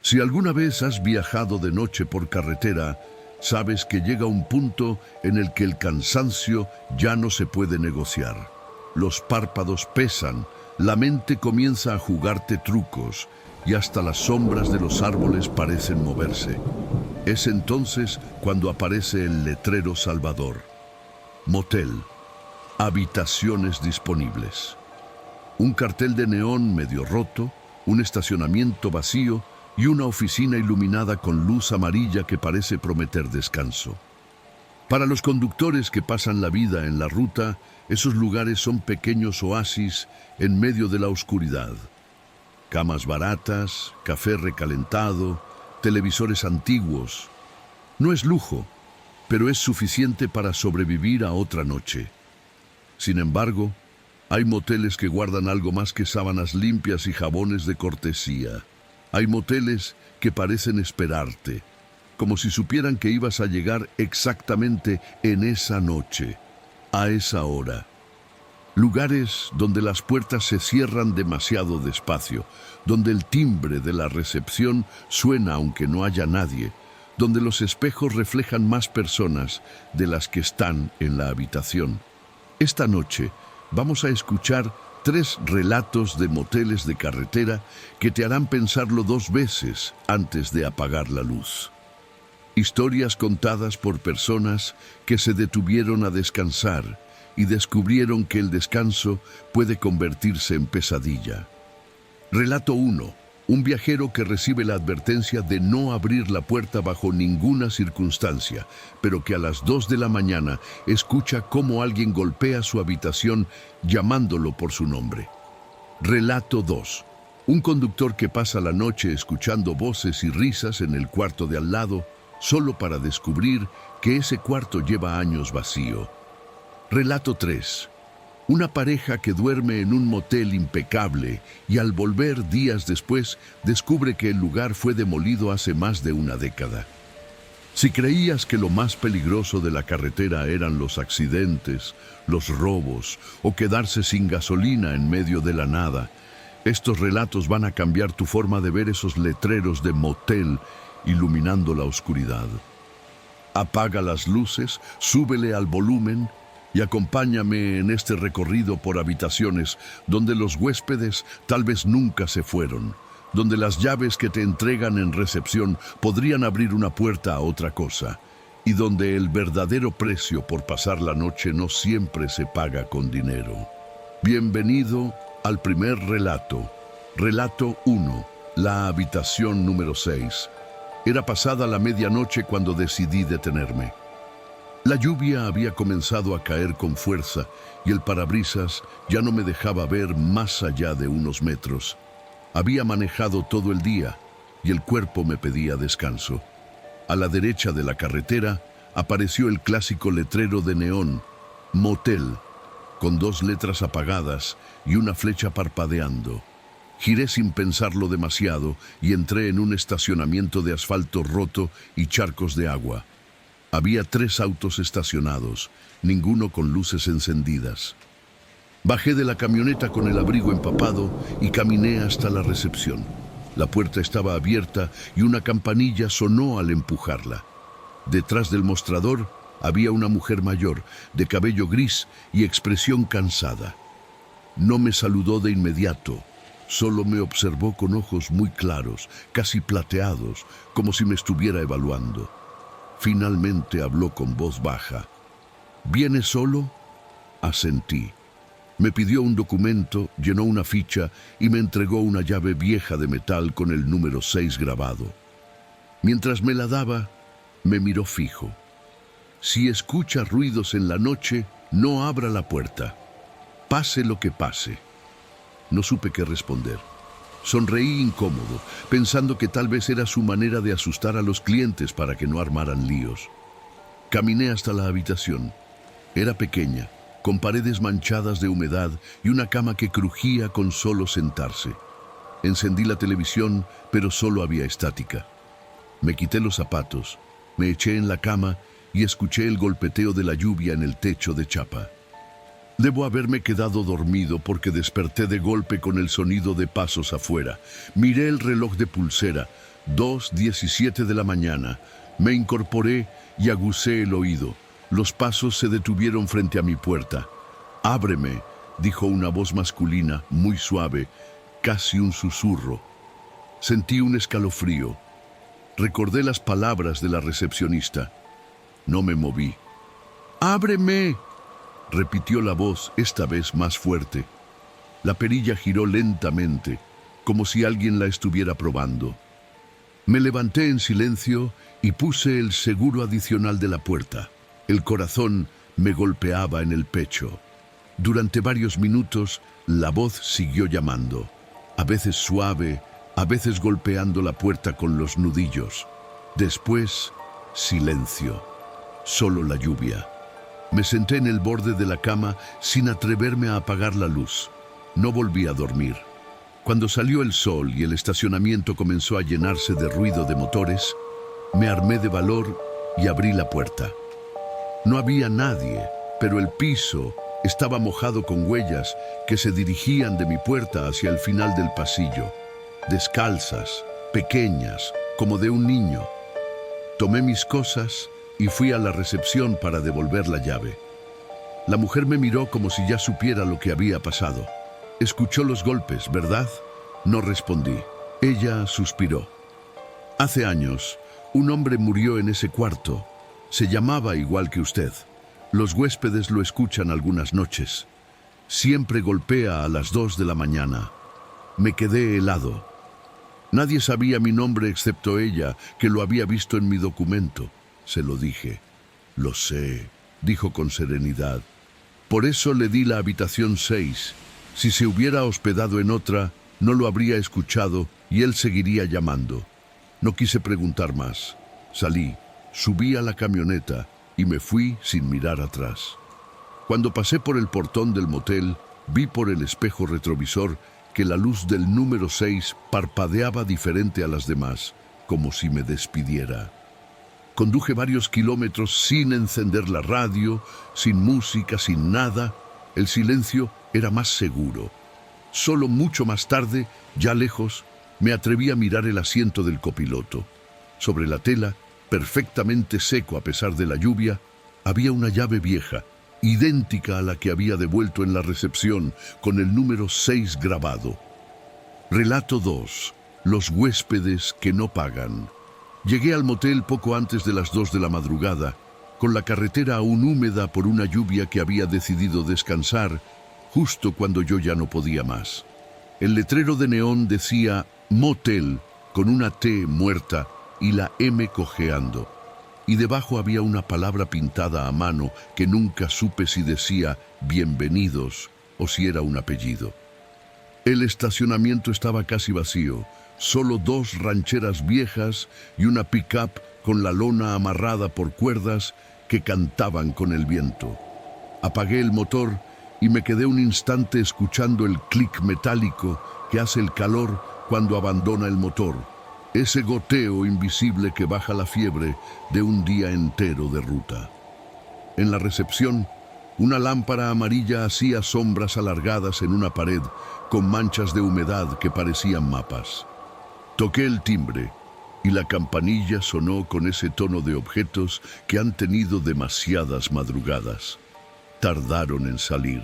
Si alguna vez has viajado de noche por carretera, sabes que llega un punto en el que el cansancio ya no se puede negociar. Los párpados pesan, la mente comienza a jugarte trucos y hasta las sombras de los árboles parecen moverse. Es entonces cuando aparece el letrero salvador. Motel. Habitaciones disponibles. Un cartel de neón medio roto, un estacionamiento vacío y una oficina iluminada con luz amarilla que parece prometer descanso. Para los conductores que pasan la vida en la ruta, esos lugares son pequeños oasis en medio de la oscuridad. Camas baratas, café recalentado, televisores antiguos. No es lujo, pero es suficiente para sobrevivir a otra noche. Sin embargo, hay moteles que guardan algo más que sábanas limpias y jabones de cortesía. Hay moteles que parecen esperarte, como si supieran que ibas a llegar exactamente en esa noche, a esa hora. Lugares donde las puertas se cierran demasiado despacio, donde el timbre de la recepción suena aunque no haya nadie, donde los espejos reflejan más personas de las que están en la habitación. Esta noche vamos a escuchar 3 relatos de moteles de carretera que te harán pensarlo 2 veces antes de apagar la luz. Historias contadas por personas que se detuvieron a descansar y descubrieron que el descanso puede convertirse en pesadilla. Relato 1. Un viajero que recibe la advertencia de no abrir la puerta bajo ninguna circunstancia, pero que a las 2 de la mañana escucha cómo alguien golpea su habitación llamándolo por su nombre. Relato 2. Un conductor que pasa la noche escuchando voces y risas en el cuarto de al lado, solo para descubrir que ese cuarto lleva años vacío. Relato 3. Una pareja que duerme en un motel impecable y al volver días después descubre que el lugar fue demolido hace más de una década. Si creías que lo más peligroso de la carretera eran los accidentes, los robos o quedarse sin gasolina en medio de la nada, estos relatos van a cambiar tu forma de ver esos letreros de motel iluminando la oscuridad. Apaga las luces, súbele al volumen y acompáñame en este recorrido por habitaciones donde los huéspedes tal vez nunca se fueron, donde las llaves que te entregan en recepción podrían abrir una puerta a otra cosa, y donde el verdadero precio por pasar la noche no siempre se paga con dinero. Bienvenido al primer relato. Relato 1. La habitación número 6. Era pasada la medianoche cuando decidí detenerme. La lluvia había comenzado a caer con fuerza y el parabrisas ya no me dejaba ver más allá de unos metros. Había manejado todo el día y el cuerpo me pedía descanso. A la derecha de la carretera apareció el clásico letrero de neón, Motel, con 2 letras apagadas y una flecha parpadeando. Giré sin pensarlo demasiado y entré en un estacionamiento de asfalto roto y charcos de agua. Había 3 autos estacionados, ninguno con luces encendidas. Bajé de la camioneta con el abrigo empapado y caminé hasta la recepción. La puerta estaba abierta y una campanilla sonó al empujarla. Detrás del mostrador había una mujer mayor, de cabello gris y expresión cansada. No me saludó de inmediato, solo me observó con ojos muy claros, casi plateados, como si me estuviera evaluando. Finalmente habló con voz baja. ¿Viene solo? Asentí. Me pidió un documento, llenó una ficha y me entregó una llave vieja de metal con el número 6 grabado. Mientras me la daba, me miró fijo. Si escucha ruidos en la noche, no abra la puerta. Pase lo que pase. No supe qué responder. Sonreí incómodo, pensando que tal vez era su manera de asustar a los clientes para que no armaran líos. Caminé hasta la habitación. Era pequeña, con paredes manchadas de humedad y una cama que crujía con solo sentarse. Encendí la televisión, pero solo había estática. Me quité los zapatos, me eché en la cama y escuché el golpeteo de la lluvia en el techo de chapa. Debo haberme quedado dormido porque desperté de golpe con el sonido de pasos afuera. Miré el reloj de pulsera. 2:17 de la mañana. Me incorporé y aguzé el oído. Los pasos se detuvieron frente a mi puerta. «Ábreme», dijo una voz masculina, muy suave, casi un susurro. Sentí un escalofrío. Recordé las palabras de la recepcionista. No me moví. «¡Ábreme!», repitió la voz, esta vez más fuerte. La perilla giró lentamente, como si alguien la estuviera probando. Me levanté en silencio y puse el seguro adicional de la puerta. El corazón me golpeaba en el pecho. Durante varios minutos, la voz siguió llamando, a veces suave, a veces golpeando la puerta con los nudillos. Después, silencio, solo la lluvia. Me senté en el borde de la cama sin atreverme a apagar la luz. No volví a dormir. Cuando salió el sol y el estacionamiento comenzó a llenarse de ruido de motores, me armé de valor y abrí la puerta. No había nadie, pero el piso estaba mojado con huellas que se dirigían de mi puerta hacia el final del pasillo, descalzas, pequeñas, como de un niño. Tomé mis cosas y fui a la recepción para devolver la llave. La mujer me miró como si ya supiera lo que había pasado. «Escuchó los golpes, ¿verdad?». No respondí. Ella suspiró. «Hace años, un hombre murió en ese cuarto. Se llamaba igual que usted. Los huéspedes lo escuchan algunas noches. Siempre golpea a las 2 de la mañana». Me quedé helado. Nadie sabía mi nombre excepto ella, que lo había visto en mi documento. Se lo dije. «Lo sé», dijo con serenidad. «Por eso le di la habitación 6. Si se hubiera hospedado en otra, no lo habría escuchado y él seguiría llamando». No quise preguntar más. Salí, subí a la camioneta y me fui sin mirar atrás. Cuando pasé por el portón del motel, vi por el espejo retrovisor que la luz del número 6 parpadeaba diferente a las demás, como si me despidiera. Conduje varios kilómetros sin encender la radio, sin música, sin nada. El silencio era más seguro. Solo mucho más tarde, ya lejos, me atreví a mirar el asiento del copiloto. Sobre la tela, perfectamente seco a pesar de la lluvia, había una llave vieja, idéntica a la que había devuelto en la recepción, con el número 6 grabado. Relato 2. Los huéspedes que no pagan. Llegué al motel poco antes de las 2 de la madrugada, con la carretera aún húmeda por una lluvia que había decidido descansar, justo cuando yo ya no podía más. El letrero de neón decía «Motel», con una T muerta y la M cojeando. Y debajo había una palabra pintada a mano que nunca supe si decía «bienvenidos» o si era un apellido. El estacionamiento estaba casi vacío, solo 2 rancheras viejas y una pick-up con la lona amarrada por cuerdas que cantaban con el viento. Apagué el motor y me quedé un instante escuchando el clic metálico que hace el calor cuando abandona el motor, ese goteo invisible que baja la fiebre de un día entero de ruta. En la recepción, una lámpara amarilla hacía sombras alargadas en una pared con manchas de humedad que parecían mapas. Toqué el timbre y la campanilla sonó con ese tono de objetos que han tenido demasiadas madrugadas. Tardaron en salir.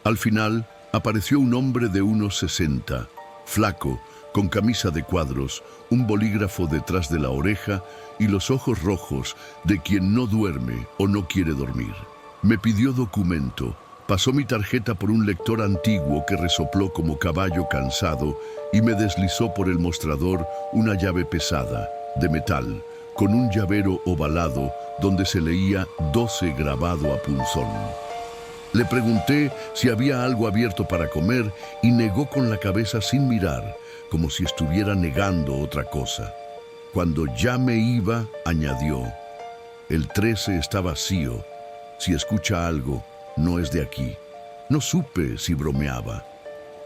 Al final, apareció un hombre de unos 60, flaco, con camisa de cuadros, un bolígrafo detrás de la oreja y los ojos rojos de quien no duerme o no quiere dormir. Me pidió documento, pasó mi tarjeta por un lector antiguo que resopló como caballo cansado y me deslizó por el mostrador una llave pesada, de metal, con un llavero ovalado donde se leía 12 grabado a punzón. Le pregunté si había algo abierto para comer y negó con la cabeza sin mirar, como si estuviera negando otra cosa. Cuando ya me iba, añadió: «El 13 está vacío. Si escucha algo, no es de aquí». No supe si bromeaba.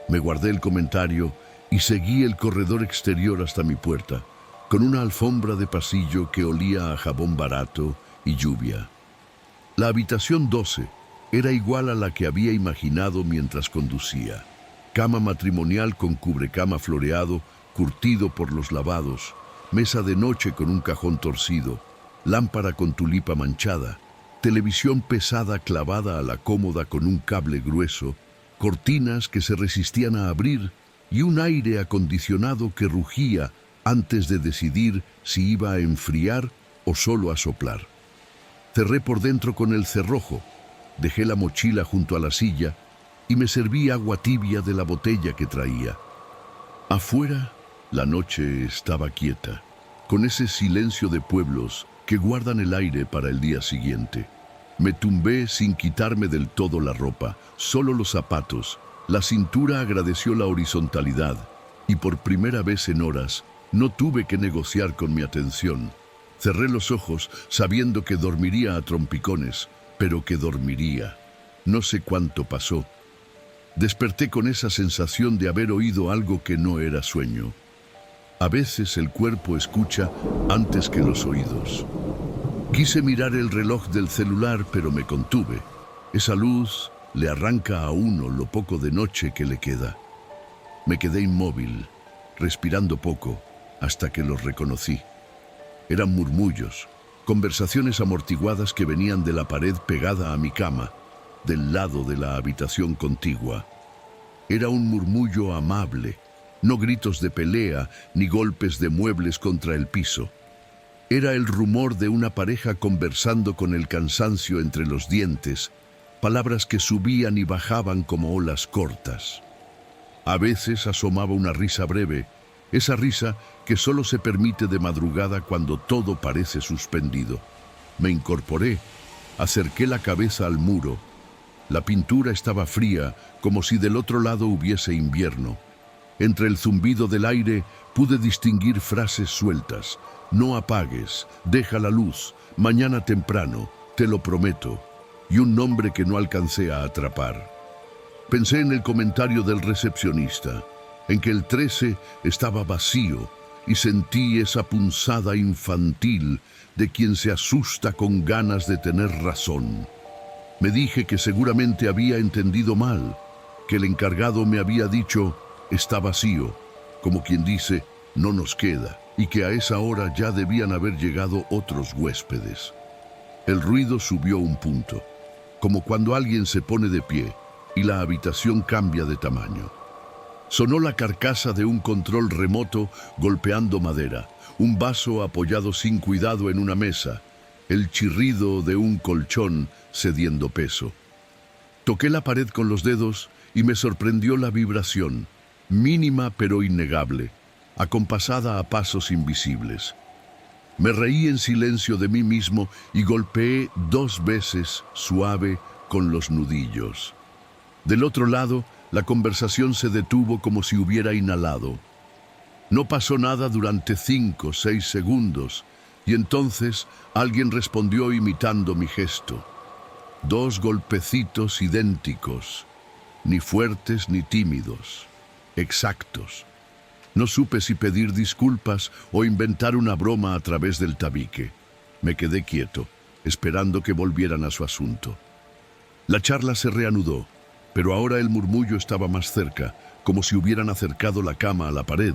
Me guardé el comentario y seguí el corredor exterior hasta mi puerta, con una alfombra de pasillo que olía a jabón barato y lluvia. La habitación 12 era igual a la que había imaginado mientras conducía. Cama matrimonial con cubrecama floreado, curtido por los lavados, mesa de noche con un cajón torcido, lámpara con tulipa manchada, televisión pesada clavada a la cómoda con un cable grueso, cortinas que se resistían a abrir y un aire acondicionado que rugía antes de decidir si iba a enfriar o solo a soplar. Cerré por dentro con el cerrojo, dejé la mochila junto a la silla y me serví agua tibia de la botella que traía. Afuera, la noche estaba quieta, con ese silencio de pueblos que guardan el aire para el día siguiente. Me tumbé sin quitarme del todo la ropa, solo los zapatos. La cintura agradeció la horizontalidad y por primera vez en horas no tuve que negociar con mi atención. Cerré los ojos sabiendo que dormiría a trompicones, pero que dormiría. No sé cuánto pasó. Desperté con esa sensación de haber oído algo que no era sueño. A veces el cuerpo escucha antes que los oídos. Quise mirar el reloj del celular, pero me contuve. Esa luz le arranca a uno lo poco de noche que le queda. Me quedé inmóvil, respirando poco, hasta que los reconocí. Eran murmullos, conversaciones amortiguadas que venían de la pared pegada a mi cama, del lado de la habitación contigua. Era un murmullo amable, no gritos de pelea ni golpes de muebles contra el piso. Era el rumor de una pareja conversando con el cansancio entre los dientes, palabras que subían y bajaban como olas cortas. A veces asomaba una risa breve, esa risa que solo se permite de madrugada cuando todo parece suspendido. Me incorporé, acerqué la cabeza al muro. La pintura estaba fría, como si del otro lado hubiese invierno. Entre el zumbido del aire pude distinguir frases sueltas. No apagues, deja la luz, mañana temprano, te lo prometo. Y un nombre que no alcancé a atrapar. Pensé en el comentario del recepcionista, en que el 13 estaba vacío, y sentí esa punzada infantil de quien se asusta con ganas de tener razón. Me dije que seguramente había entendido mal, que el encargado me había dicho, está vacío, como quien dice, no nos queda, y que a esa hora ya debían haber llegado otros huéspedes. El ruido subió un punto, como cuando alguien se pone de pie y la habitación cambia de tamaño. Sonó la carcasa de un control remoto golpeando madera, un vaso apoyado sin cuidado en una mesa, el chirrido de un colchón cediendo peso. Toqué la pared con los dedos y me sorprendió la vibración, mínima pero innegable, acompasada a pasos invisibles. Me reí en silencio de mí mismo y golpeé 2 veces suave con los nudillos. Del otro lado, la conversación se detuvo como si hubiera inhalado. No pasó nada durante 5 o 6 segundos y entonces alguien respondió imitando mi gesto. 2 golpecitos idénticos, ni fuertes ni tímidos, exactos. No supe si pedir disculpas o inventar una broma a través del tabique. Me quedé quieto, esperando que volvieran a su asunto. La charla se reanudó, pero ahora el murmullo estaba más cerca, como si hubieran acercado la cama a la pared,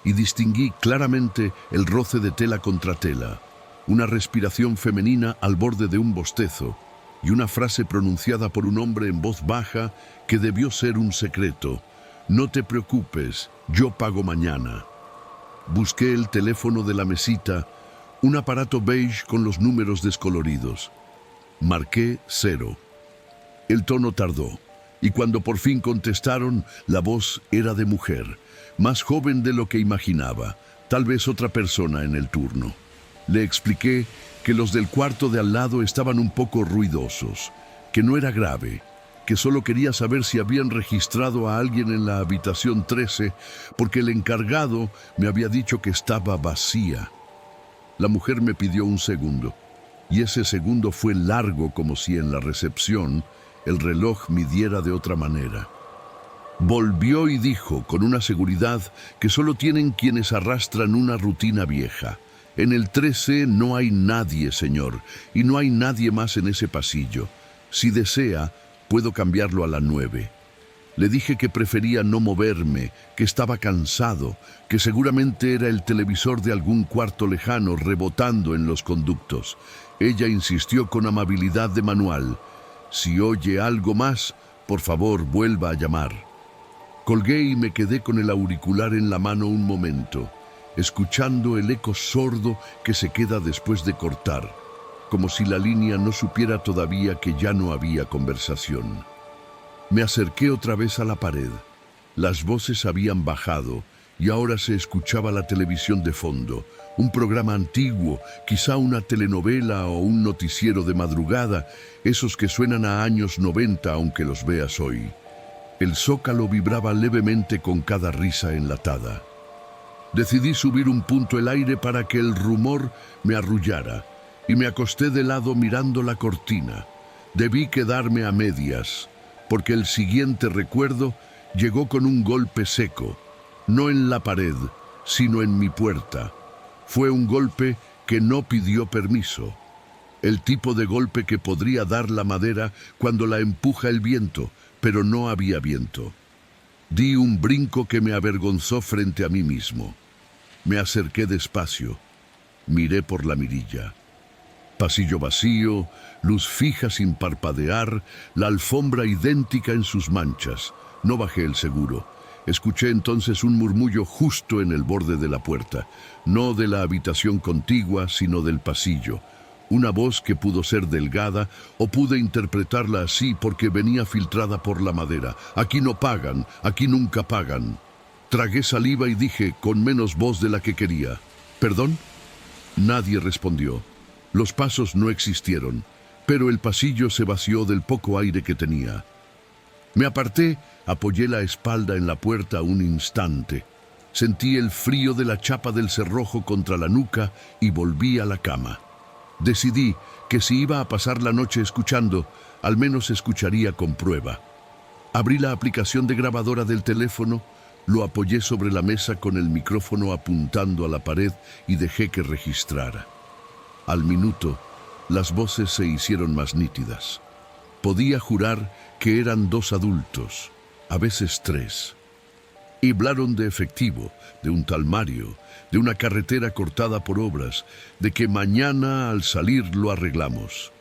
y distinguí claramente el roce de tela contra tela, una respiración femenina al borde de un bostezo, y una frase pronunciada por un hombre en voz baja que debió ser un secreto. No te preocupes, yo pago mañana. Busqué el teléfono de la mesita, un aparato beige con los números descoloridos. Marqué 0. El tono tardó, y cuando por fin contestaron, la voz era de mujer, más joven de lo que imaginaba, tal vez otra persona en el turno. Le expliqué que los del cuarto de al lado estaban un poco ruidosos, que no era grave, que solo quería saber si habían registrado a alguien en la habitación 13, porque el encargado me había dicho que estaba vacía. La mujer me pidió un segundo, y ese segundo fue largo como si en la recepción el reloj midiera de otra manera. Volvió y dijo con una seguridad que solo tienen quienes arrastran una rutina vieja. En el 13 no hay nadie, señor, y no hay nadie más en ese pasillo. Si desea, puedo cambiarlo a la 9. Le dije que prefería no moverme, que estaba cansado, que seguramente era el televisor de algún cuarto lejano rebotando en los conductos. Ella insistió con amabilidad de manual. Si oye algo más, por favor, vuelva a llamar. Colgué y me quedé con el auricular en la mano un momento, escuchando el eco sordo que se queda después de cortar, como si la línea no supiera todavía que ya no había conversación. Me acerqué otra vez a la pared. Las voces habían bajado y ahora se escuchaba la televisión de fondo, un programa antiguo, quizá una telenovela o un noticiero de madrugada, esos que suenan a años 90 aunque los veas hoy. El zócalo vibraba levemente con cada risa enlatada. Decidí subir un punto el aire para que el rumor me arrullara y me acosté de lado mirando la cortina. Debí quedarme a medias, porque el siguiente recuerdo llegó con un golpe seco, no en la pared, sino en mi puerta. Fue un golpe que no pidió permiso. El tipo de golpe que podría dar la madera cuando la empuja el viento, pero no había viento. Di un brinco que me avergonzó frente a mí mismo. Me acerqué despacio, miré por la mirilla. Pasillo vacío, luz fija sin parpadear, la alfombra idéntica en sus manchas. No bajé el seguro. Escuché entonces un murmullo justo en el borde de la puerta, no de la habitación contigua, sino del pasillo. Una voz que pudo ser delgada, o pude interpretarla así porque venía filtrada por la madera. Aquí no pagan, aquí nunca pagan. Tragué saliva y dije, con menos voz de la que quería: ¿perdón? Nadie respondió. Los pasos no existieron, pero el pasillo se vació del poco aire que tenía. Me aparté, apoyé la espalda en la puerta un instante. Sentí el frío de la chapa del cerrojo contra la nuca y volví a la cama. Decidí que si iba a pasar la noche escuchando, al menos escucharía con prueba. Abrí la aplicación de grabadora del teléfono, lo apoyé sobre la mesa con el micrófono apuntando a la pared y dejé que registrara. Al minuto, las voces se hicieron más nítidas. Podía jurar que eran 2 adultos, a veces 3. Y hablaron de efectivo, de un tal Mario, de una carretera cortada por obras, de que mañana al salir lo arreglamos.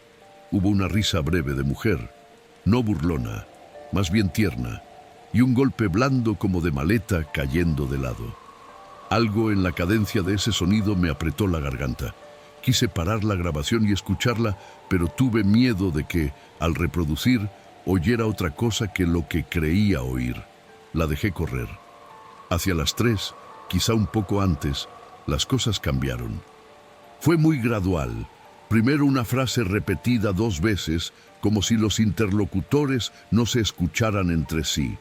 Hubo una risa breve de mujer, no burlona, más bien tierna, y un golpe blando como de maleta cayendo de lado. Algo en la cadencia de ese sonido me apretó la garganta. Quise parar la grabación y escucharla, pero tuve miedo de que, al reproducir, oyera otra cosa que lo que creía oír. La dejé correr. Hacia las 3, quizá un poco antes, las cosas cambiaron. Fue muy gradual. Primero una frase repetida 2 veces, como si los interlocutores no se escucharan entre sí.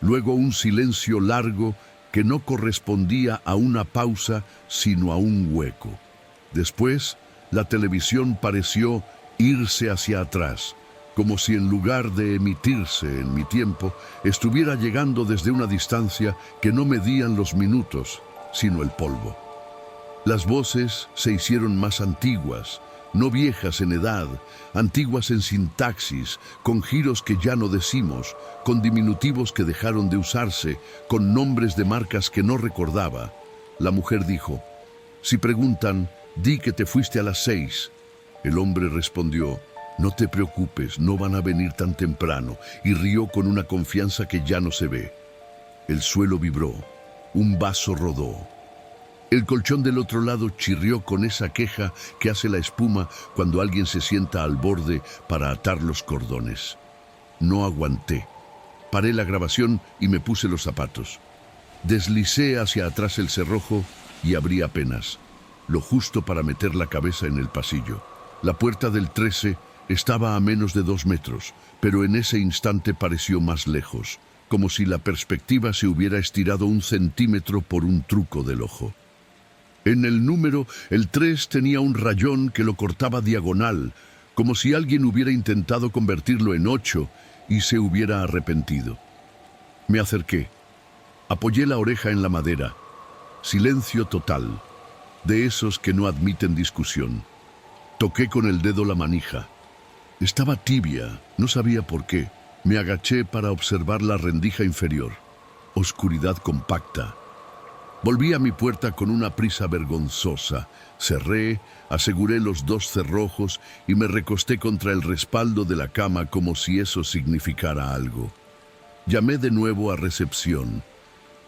Luego un silencio largo que no correspondía a una pausa, sino a un hueco. Después, la televisión pareció irse hacia atrás, como si en lugar de emitirse en mi tiempo, estuviera llegando desde una distancia que no medían los minutos, sino el polvo. Las voces se hicieron más antiguas, no viejas en edad, antiguas en sintaxis, con giros que ya no decimos, con diminutivos que dejaron de usarse, con nombres de marcas que no recordaba. La mujer dijo: si preguntan, di que te fuiste a las 6. El hombre respondió: no te preocupes, no van a venir tan temprano, y rió con una confianza que ya no se ve. El suelo vibró, un vaso rodó. El colchón del otro lado chirrió con esa queja que hace la espuma cuando alguien se sienta al borde para atar los cordones. No aguanté. Paré la grabación y me puse los zapatos. Deslicé hacia atrás el cerrojo y abrí apenas, lo justo para meter la cabeza en el pasillo. La puerta del 13 estaba a menos de 2 metros, pero en ese instante pareció más lejos, como si la perspectiva se hubiera estirado 1 centímetro por un truco del ojo. En el número, el 3 tenía un rayón que lo cortaba diagonal, como si alguien hubiera intentado convertirlo en 8 y se hubiera arrepentido. Me acerqué. Apoyé la oreja en la madera. Silencio total, de esos que no admiten discusión. Toqué con el dedo la manija. Estaba tibia, no sabía por qué. Me agaché para observar la rendija inferior. Oscuridad compacta. Volví a mi puerta con una prisa vergonzosa. Cerré, aseguré los 2 cerrojos y me recosté contra el respaldo de la cama como si eso significara algo. Llamé de nuevo a recepción.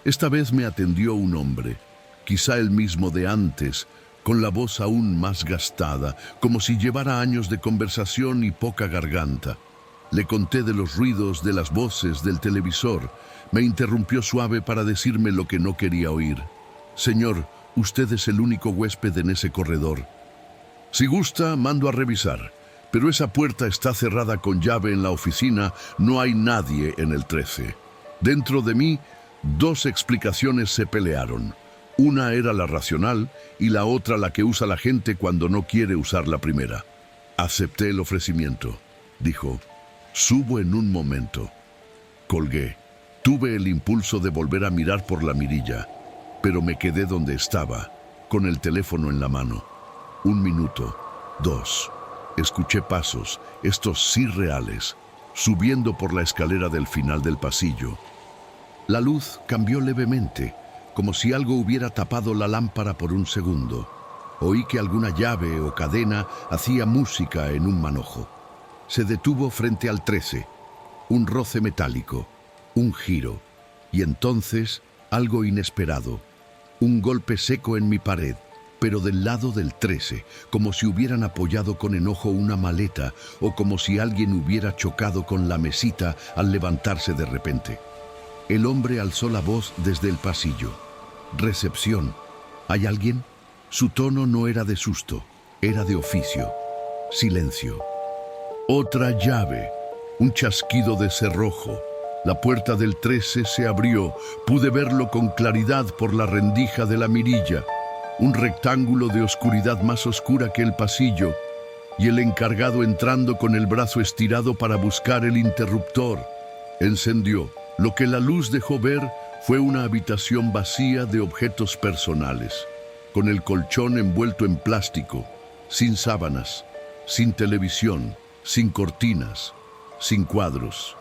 Esta vez me atendió un hombre, quizá el mismo de antes, con la voz aún más gastada, como si llevara años de conversación y poca garganta. Le conté de los ruidos, de las voces, del televisor. Me interrumpió suave para decirme lo que no quería oír. Señor, usted es el único huésped en ese corredor. Si gusta, mando a revisar, pero esa puerta está cerrada con llave en la oficina, no hay nadie en el 13. Dentro de mí, 2 explicaciones se pelearon. Una era la racional y la otra la que usa la gente cuando no quiere usar la primera. Acepté el ofrecimiento. Dijo, subo en un momento. Colgué. Tuve el impulso de volver a mirar por la mirilla, pero me quedé donde estaba, con el teléfono en la mano. 1 minuto, 2. Escuché pasos, estos sí reales, subiendo por la escalera del final del pasillo. La luz cambió levemente, como si algo hubiera tapado la lámpara por un segundo. Oí que alguna llave o cadena hacía música en un manojo. Se detuvo frente al 13. Un roce metálico, un giro, y entonces algo inesperado. Un golpe seco en mi pared, pero del lado del 13, como si hubieran apoyado con enojo una maleta o como si alguien hubiera chocado con la mesita al levantarse de repente. El hombre alzó la voz desde el pasillo. Recepción. ¿Hay alguien? Su tono no era de susto, era de oficio. Silencio. Otra llave. Un chasquido de cerrojo. La puerta del 13 se abrió. Pude verlo con claridad por la rendija de la mirilla. Un rectángulo de oscuridad más oscura que el pasillo. Y el encargado entrando con el brazo estirado para buscar el interruptor. Encendió. Lo que la luz dejó ver fue una habitación vacía de objetos personales, con el colchón envuelto en plástico, sin sábanas, sin televisión, sin cortinas, sin cuadros.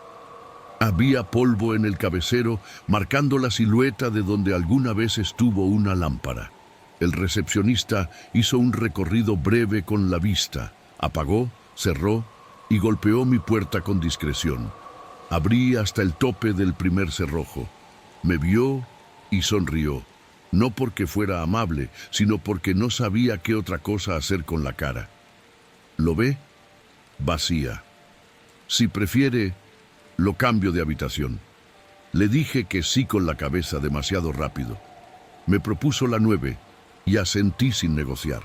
Había polvo en el cabecero, marcando la silueta de donde alguna vez estuvo una lámpara. El recepcionista hizo un recorrido breve con la vista, apagó, cerró y golpeó mi puerta con discreción. Abrí hasta el tope del primer cerrojo. Me vio y sonrió, no porque fuera amable, sino porque no sabía qué otra cosa hacer con la cara. ¿Lo ve? Vacía. Si prefiere, lo cambio de habitación. Le dije que sí con la cabeza demasiado rápido. Me propuso la 9 y asentí sin negociar.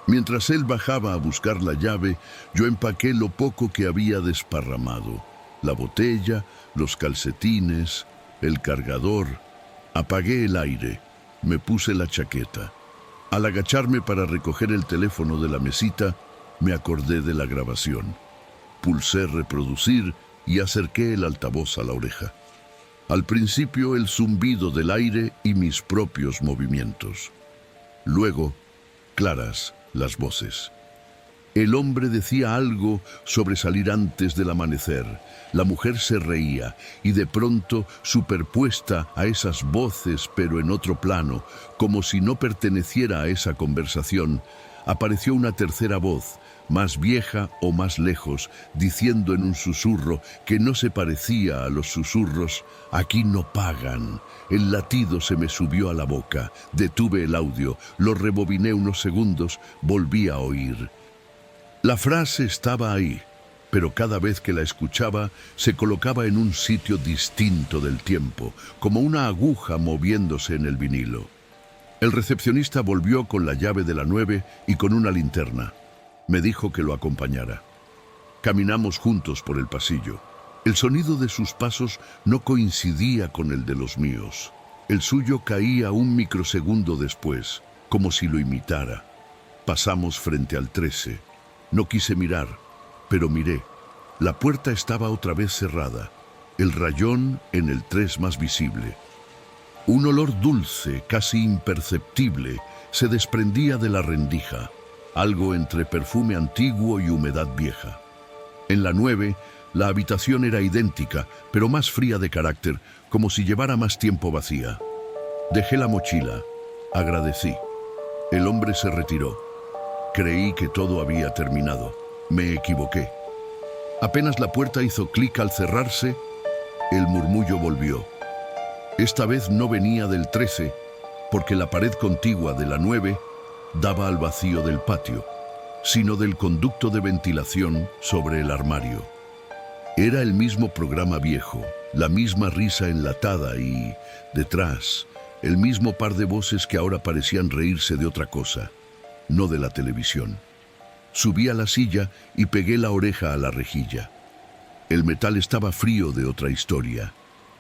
Mientras él bajaba a buscar la llave, yo empaqué lo poco que había desparramado. La botella, los calcetines, el cargador. Apagué el aire. Me puse la chaqueta. Al agacharme para recoger el teléfono de la mesita, me acordé de la grabación. Pulsé reproducir y acerqué el altavoz a la oreja. Al principio el zumbido del aire y mis propios movimientos. Luego, claras las voces. El hombre decía algo sobre salir antes del amanecer. La mujer se reía y de pronto, superpuesta a esas voces pero en otro plano, como si no perteneciera a esa conversación, apareció una tercera voz, más vieja o más lejos, diciendo en un susurro que no se parecía a los susurros: «Aquí no pagan». El latido se me subió a la boca. Detuve el audio, lo rebobiné unos segundos, volví a oír. La frase estaba ahí, pero cada vez que la escuchaba se colocaba en un sitio distinto del tiempo, como una aguja moviéndose en el vinilo. El recepcionista volvió con la llave de la 9 y con una linterna. Me dijo que lo acompañara. Caminamos juntos por el pasillo. El sonido de sus pasos no coincidía con el de los míos. El suyo caía un microsegundo después, como si lo imitara. Pasamos frente al 13. No quise mirar, pero miré. La puerta estaba otra vez cerrada, el rayón en el 3 más visible. Un olor dulce, casi imperceptible, se desprendía de la rendija, algo entre perfume antiguo y humedad vieja. En la 9, La habitación era idéntica, pero más fría de carácter, como si llevara más tiempo vacía. Dejé la mochila. Agradecí. El hombre se retiró. Creí que todo había terminado. Me equivoqué. Apenas la puerta hizo clic al cerrarse, el murmullo volvió. Esta vez no venía del 13, porque la pared contigua de la 9 daba al vacío del patio, sino del conducto de ventilación sobre el armario. Era el mismo programa viejo, la misma risa enlatada y, detrás, el mismo par de voces que ahora parecían reírse de otra cosa, no de la televisión. Subí a la silla y pegué la oreja a la rejilla. El metal estaba frío de otra historia.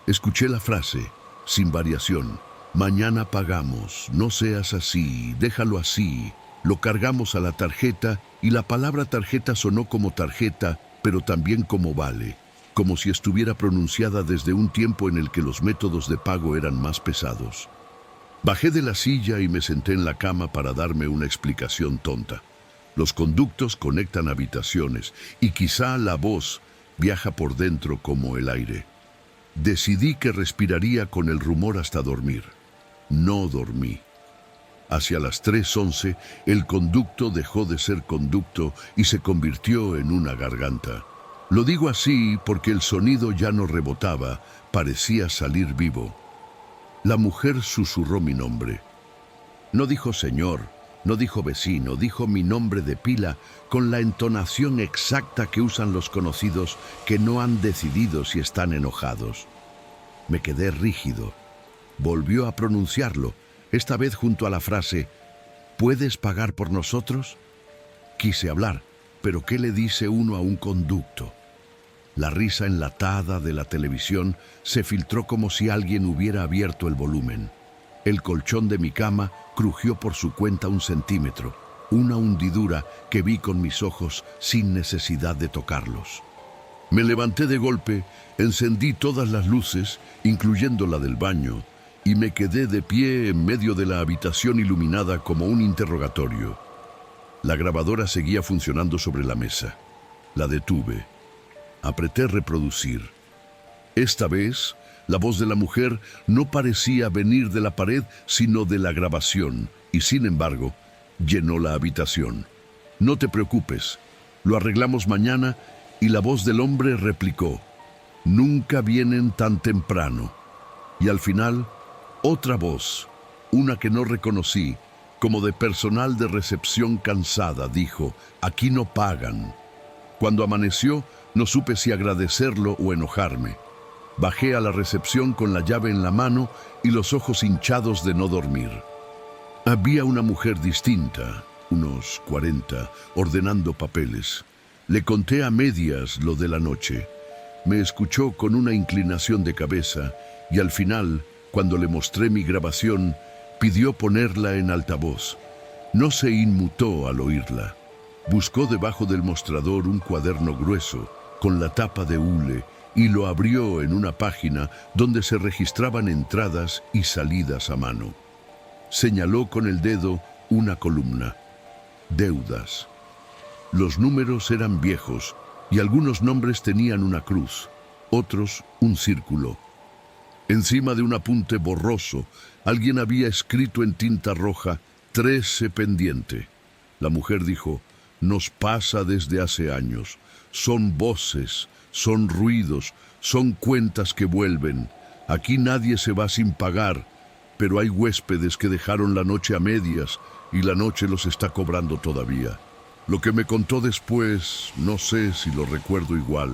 Escuché la frase, sin variación: mañana pagamos, no seas así, déjalo así. Lo cargamos a la tarjeta y la palabra tarjeta sonó como tarjeta, pero también como vale, como si estuviera pronunciada desde un tiempo en el que los métodos de pago eran más pesados. Bajé de la silla y me senté en la cama para darme una explicación tonta. Los conductos conectan habitaciones y quizá la voz viaja por dentro como el aire. Decidí que respiraría con el rumor hasta dormir. No dormí. Hacia las 3:11, el conducto dejó de ser conducto y se convirtió en una garganta. Lo digo así porque el sonido ya no rebotaba, parecía salir vivo. La mujer susurró mi nombre. No dijo señor, no dijo vecino, dijo mi nombre de pila con la entonación exacta que usan los conocidos que no han decidido si están enojados. Me quedé rígido. Volvió a pronunciarlo, esta vez junto a la frase ¿puedes pagar por nosotros? Quise hablar, pero ¿qué le dice uno a un conducto? La risa enlatada de la televisión se filtró como si alguien hubiera abierto el volumen. El colchón de mi cama crujió por su cuenta 1 centímetro, una hundidura que vi con mis ojos sin necesidad de tocarlos. Me levanté de golpe, encendí todas las luces, incluyendo la del baño, y me quedé de pie en medio de la habitación iluminada como un interrogatorio. La grabadora seguía funcionando sobre la mesa. La detuve. Apreté reproducir. Esta vez, la voz de la mujer no parecía venir de la pared, sino de la grabación, y sin embargo, llenó la habitación. No te preocupes, lo arreglamos mañana, y la voz del hombre replicó: nunca vienen tan temprano. Y al final, otra voz, una que no reconocí, como de personal de recepción cansada, dijo: aquí no pagan. Cuando amaneció, no supe si agradecerlo o enojarme. Bajé a la recepción con la llave en la mano y los ojos hinchados de no dormir. Había una mujer distinta, unos 40, ordenando papeles. Le conté a medias lo de la noche. Me escuchó con una inclinación de cabeza y al final, cuando le mostré mi grabación, pidió ponerla en altavoz. No se inmutó al oírla. Buscó debajo del mostrador un cuaderno grueso, con la tapa de hule, y lo abrió en una página donde se registraban entradas y salidas a mano. Señaló con el dedo una columna. Deudas. Los números eran viejos y algunos nombres tenían una cruz, otros un círculo. Encima de un apunte borroso, alguien había escrito en tinta roja 13 pendiente. La mujer dijo: nos pasa desde hace años. Son voces, son ruidos, son cuentas que vuelven. Aquí nadie se va sin pagar, pero hay huéspedes que dejaron la noche a medias y la noche los está cobrando todavía. Lo que me contó después, no sé si lo recuerdo igual.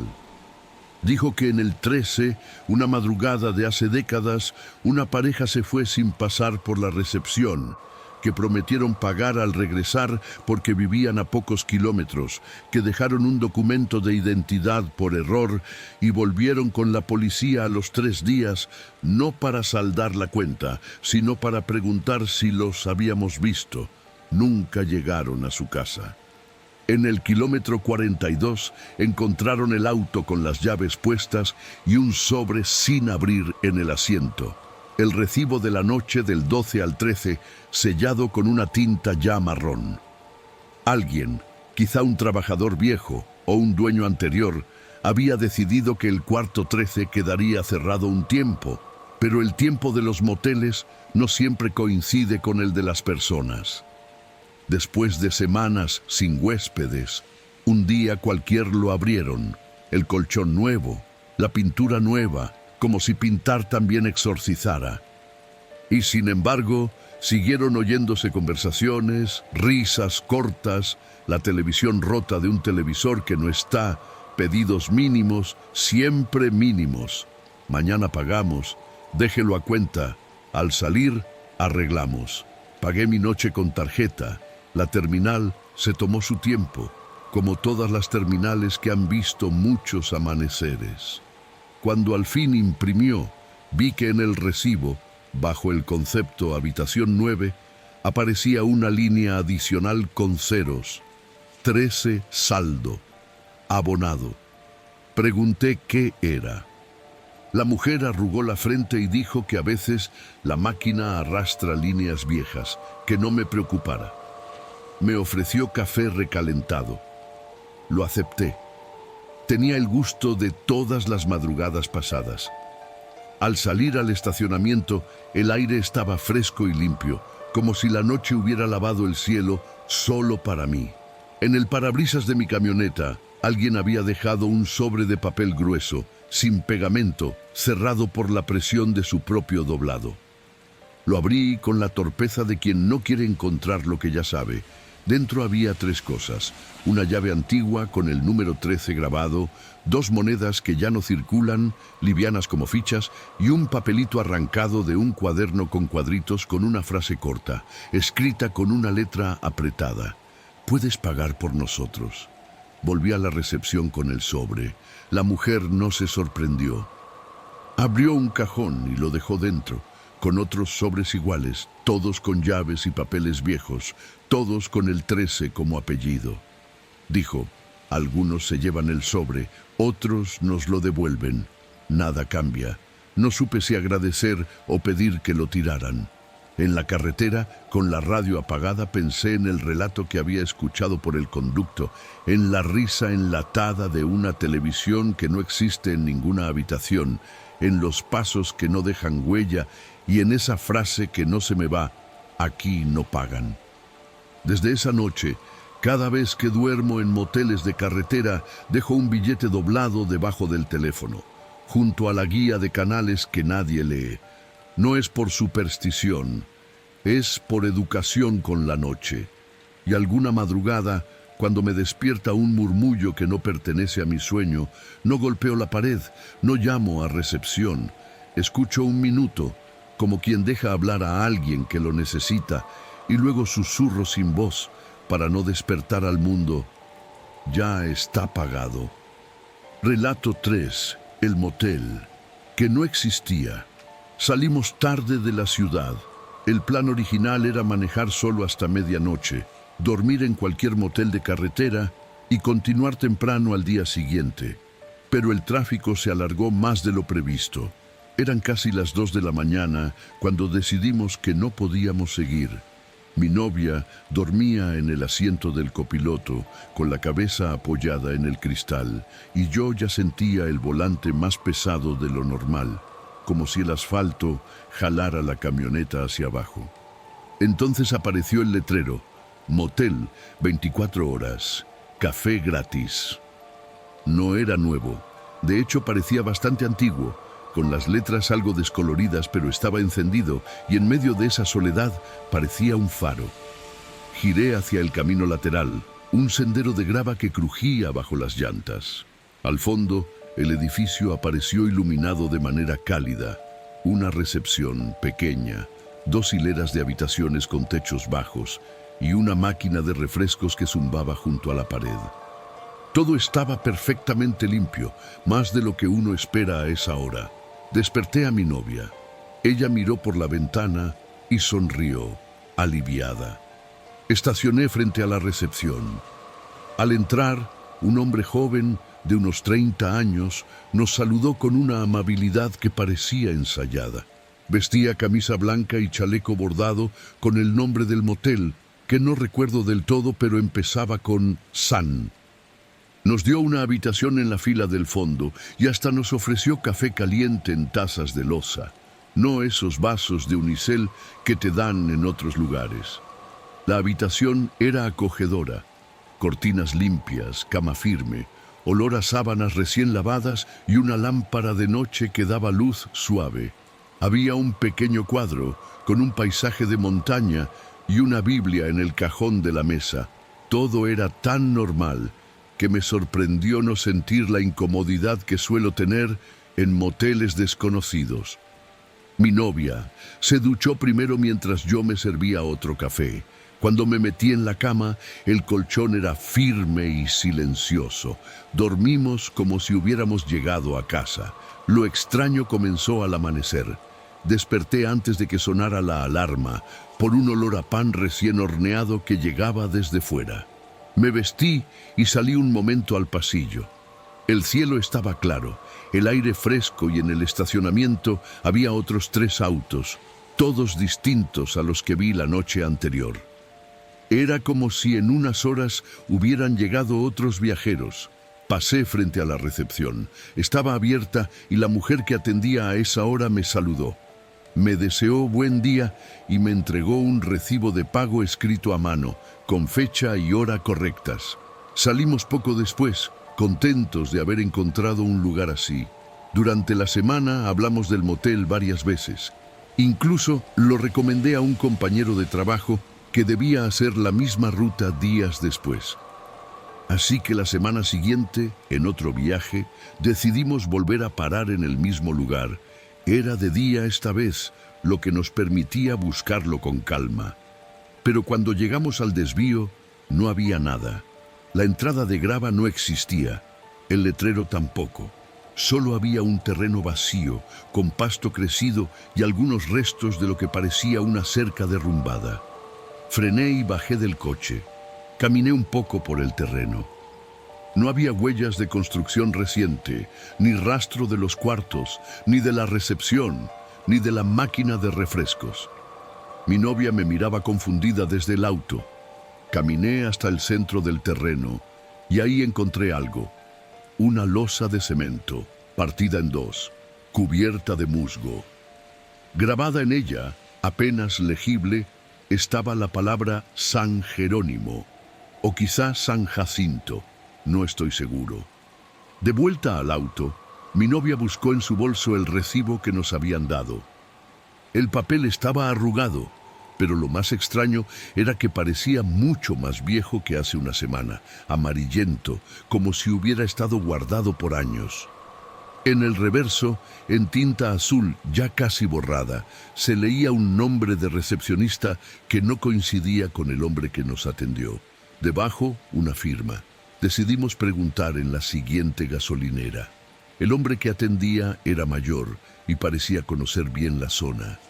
Dijo que en el 13, una madrugada de hace décadas, una pareja se fue sin pasar por la recepción, que prometieron pagar al regresar porque vivían a pocos kilómetros, que dejaron un documento de identidad por error y volvieron con la policía a los 3 días, no para saldar la cuenta, sino para preguntar si los habíamos visto. Nunca llegaron a su casa. En el kilómetro 42 encontraron el auto con las llaves puestas y un sobre sin abrir en el asiento. El recibo de la noche del 12 al 13, sellado con una tinta ya marrón. Alguien, quizá un trabajador viejo o un dueño anterior, Había decidido que el cuarto 13 quedaría cerrado un tiempo, pero el tiempo de los moteles no siempre coincide con el de las personas. Después de semanas sin huéspedes, un día cualquier lo abrieron, el colchón nuevo, la pintura nueva, como si pintar también exorcizara. Y sin embargo, siguieron oyéndose conversaciones, risas cortas, la televisión rota de un televisor que no está, pedidos mínimos, siempre mínimos. Mañana pagamos, déjelo a cuenta, al salir arreglamos. Pagué mi noche con tarjeta, la terminal se tomó su tiempo, como todas las terminales que han visto muchos amaneceres. Cuando al fin imprimió, vi que en el recibo, bajo el concepto habitación 9, aparecía una línea adicional con ceros. 13 saldo, abonado. Pregunté qué era. La mujer arrugó la frente y dijo que a veces la máquina arrastra líneas viejas, que no me preocupara. Me ofreció café recalentado. Lo acepté. Tenía el gusto de todas las madrugadas pasadas. Al salir al estacionamiento, el aire estaba fresco y limpio, como si la noche hubiera lavado el cielo solo para mí. En el parabrisas de mi camioneta, alguien había dejado un sobre de papel grueso, sin pegamento, cerrado por la presión de su propio doblado. Lo abrí con la torpeza de quien no quiere encontrar lo que ya sabe. Dentro había 3 cosas: una llave antigua con el número 13 grabado, 2 monedas que ya no circulan, livianas como fichas, y un papelito arrancado de un cuaderno con cuadritos con una frase corta, escrita con una letra apretada. «Puedes pagar por nosotros». Volví a la recepción con el sobre. La mujer no se sorprendió. Abrió un cajón y lo dejó dentro, con otros sobres iguales, todos con llaves y papeles viejos, todos con el 13 como apellido. Dijo: algunos se llevan el sobre, otros nos lo devuelven. Nada cambia. No supe si agradecer o pedir que lo tiraran. En la carretera, con la radio apagada, pensé en el relato que había escuchado por el conducto, en la risa enlatada de una televisión que no existe en ninguna habitación, en los pasos que no dejan huella y en esa frase que no se me va: aquí no pagan. Desde esa noche, cada vez que duermo en moteles de carretera, dejo un billete doblado debajo del teléfono, junto a la guía de canales que nadie lee. No es por superstición, es por educación con la noche. Y alguna madrugada, cuando me despierta un murmullo que no pertenece a mi sueño, no golpeo la pared, no llamo a recepción. Escucho un minuto, como quien deja hablar a alguien que lo necesita, y luego susurro sin voz para no despertar al mundo: ya está pagado. Relato 3. El motel, que no existía. Salimos tarde de la ciudad. El plan original era manejar solo hasta medianoche, dormir en cualquier motel de carretera y continuar temprano al día siguiente. Pero el tráfico se alargó más de lo previsto. Eran casi las 2 de la mañana cuando decidimos que no podíamos seguir. Mi novia dormía en el asiento del copiloto, con la cabeza apoyada en el cristal, y yo ya sentía el volante más pesado de lo normal, como si el asfalto jalara la camioneta hacia abajo. Entonces apareció el letrero: motel, 24 horas, café gratis. No era nuevo, de hecho parecía bastante antiguo, con las letras algo descoloridas, pero estaba encendido y en medio de esa soledad parecía un faro. Giré hacia el camino lateral, un sendero de grava que crujía bajo las llantas. Al fondo, el edificio apareció iluminado de manera cálida. Una recepción pequeña, 2 hileras de habitaciones con techos bajos y una máquina de refrescos que zumbaba junto a la pared. Todo estaba perfectamente limpio, más de lo que uno espera a esa hora. Desperté a mi novia. Ella miró por la ventana y sonrió, aliviada. Estacioné frente a la recepción. Al entrar, un hombre joven, de unos 30 años, nos saludó con una amabilidad que parecía ensayada. Vestía camisa blanca y chaleco bordado con el nombre del motel, que no recuerdo del todo, pero empezaba con San. Nos dio una habitación en la fila del fondo y hasta nos ofreció café caliente en tazas de loza, no esos vasos de unicel que te dan en otros lugares. La habitación era acogedora, cortinas limpias, cama firme, olor a sábanas recién lavadas y una lámpara de noche que daba luz suave. Había un pequeño cuadro con un paisaje de montaña y una Biblia en el cajón de la mesa. Todo era tan normal que me sorprendió no sentir la incomodidad que suelo tener en moteles desconocidos. Mi novia se duchó primero mientras yo me servía otro café. Cuando me metí en la cama, el colchón era firme y silencioso. Dormimos como si hubiéramos llegado a casa. Lo extraño comenzó al amanecer. Desperté antes de que sonara la alarma, por un olor a pan recién horneado que llegaba desde fuera. Me vestí y salí un momento al pasillo. El cielo estaba claro, el aire fresco y en el estacionamiento había otros 3 autos, todos distintos a los que vi la noche anterior. Era como si en unas horas hubieran llegado otros viajeros. Pasé frente a la recepción. Estaba abierta y la mujer que atendía a esa hora me saludó. Me deseó buen día y me entregó un recibo de pago escrito a mano, con fecha y hora correctas. Salimos poco después, contentos de haber encontrado un lugar así. Durante la semana hablamos del motel varias veces. Incluso lo recomendé a un compañero de trabajo que debía hacer la misma ruta días después. Así que la semana siguiente, en otro viaje, decidimos volver a parar en el mismo lugar. Era de día esta vez, lo que nos permitía buscarlo con calma. Pero cuando llegamos al desvío, no había nada. La entrada de grava no existía, el letrero tampoco. Solo había un terreno vacío, con pasto crecido y algunos restos de lo que parecía una cerca derrumbada. Frené y bajé del coche. Caminé un poco por el terreno. No había huellas de construcción reciente, ni rastro de los cuartos, ni de la recepción, ni de la máquina de refrescos. Mi novia me miraba confundida desde el auto. Caminé hasta el centro del terreno y ahí encontré algo. Una losa de cemento, partida en 2, cubierta de musgo. Grabada en ella, apenas legible, estaba la palabra San Jerónimo, o quizá San Jacinto, no estoy seguro. De vuelta al auto, mi novia buscó en su bolso el recibo que nos habían dado. El papel estaba arrugado, pero lo más extraño era que parecía mucho más viejo que hace una semana, amarillento, como si hubiera estado guardado por años. En el reverso, en tinta azul ya casi borrada, se leía un nombre de recepcionista que no coincidía con el hombre que nos atendió. Debajo, una firma. Decidimos preguntar en la siguiente gasolinera. El hombre que atendía era mayor y parecía conocer bien la zona.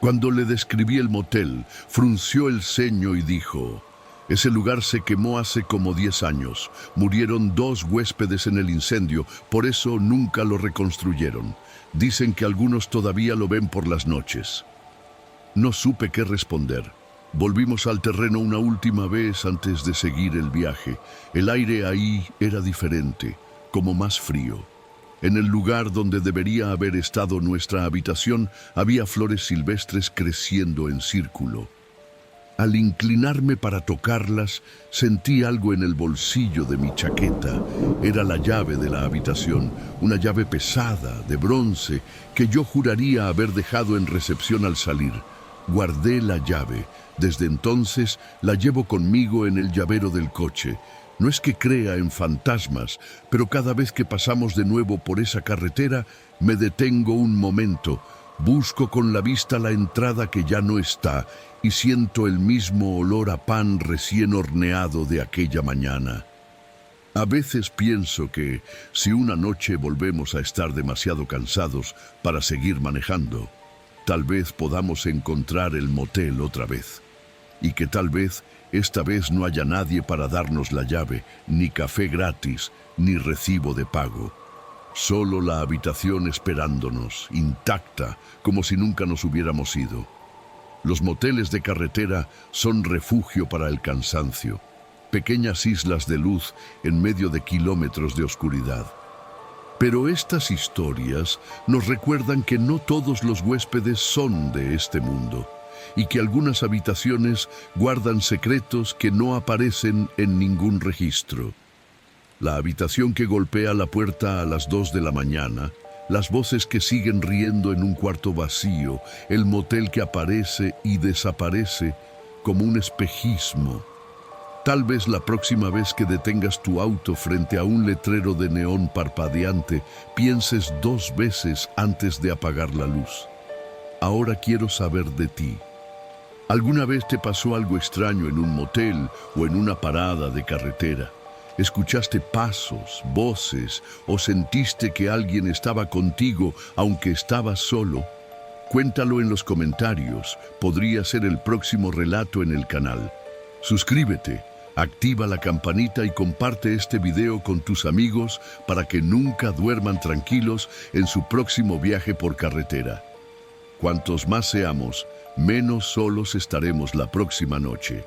Cuando le describí el motel, frunció el ceño y dijo: ese lugar se quemó hace como 10 años. Murieron 2 huéspedes en el incendio, por eso nunca lo reconstruyeron. Dicen que algunos todavía lo ven por las noches. No supe qué responder. Volvimos al terreno una última vez antes de seguir el viaje. El aire ahí era diferente, como más frío. En el lugar donde debería haber estado nuestra habitación, había flores silvestres creciendo en círculo. Al inclinarme para tocarlas, sentí algo en el bolsillo de mi chaqueta. Era la llave de la habitación, una llave pesada, de bronce, que yo juraría haber dejado en recepción al salir. Guardé la llave. Desde entonces la llevo conmigo en el llavero del coche. No es que crea en fantasmas, pero cada vez que pasamos de nuevo por esa carretera, me detengo un momento. Busco con la vista la entrada que ya no está y siento el mismo olor a pan recién horneado de aquella mañana. A veces pienso que si una noche volvemos a estar demasiado cansados para seguir manejando, tal vez podamos encontrar el motel otra vez. Y que tal vez esta vez no haya nadie para darnos la llave, ni café gratis, ni recibo de pago. Solo la habitación esperándonos, intacta, como si nunca nos hubiéramos ido. Los moteles de carretera son refugio para el cansancio. pequeñas islas de luz en medio de kilómetros de oscuridad. Pero estas historias nos recuerdan que no todos los huéspedes son de este mundo y que algunas habitaciones guardan secretos que no aparecen en ningún registro. La habitación que golpea la puerta a las 2 de la mañana, las voces que siguen riendo en un cuarto vacío, el motel que aparece y desaparece como un espejismo. Tal vez la próxima vez que detengas tu auto frente a un letrero de neón parpadeante, pienses 2 veces antes de apagar la luz. Ahora quiero saber de ti. ¿Alguna vez te pasó algo extraño en un motel o en una parada de carretera? ¿Escuchaste pasos, voces o sentiste que alguien estaba contigo aunque estabas solo? Cuéntalo en los comentarios. Podría ser el próximo relato en el canal. Suscríbete, activa la campanita y comparte este video con tus amigos para que nunca duerman tranquilos en su próximo viaje por carretera. Cuantos más seamos, menos solos estaremos la próxima noche.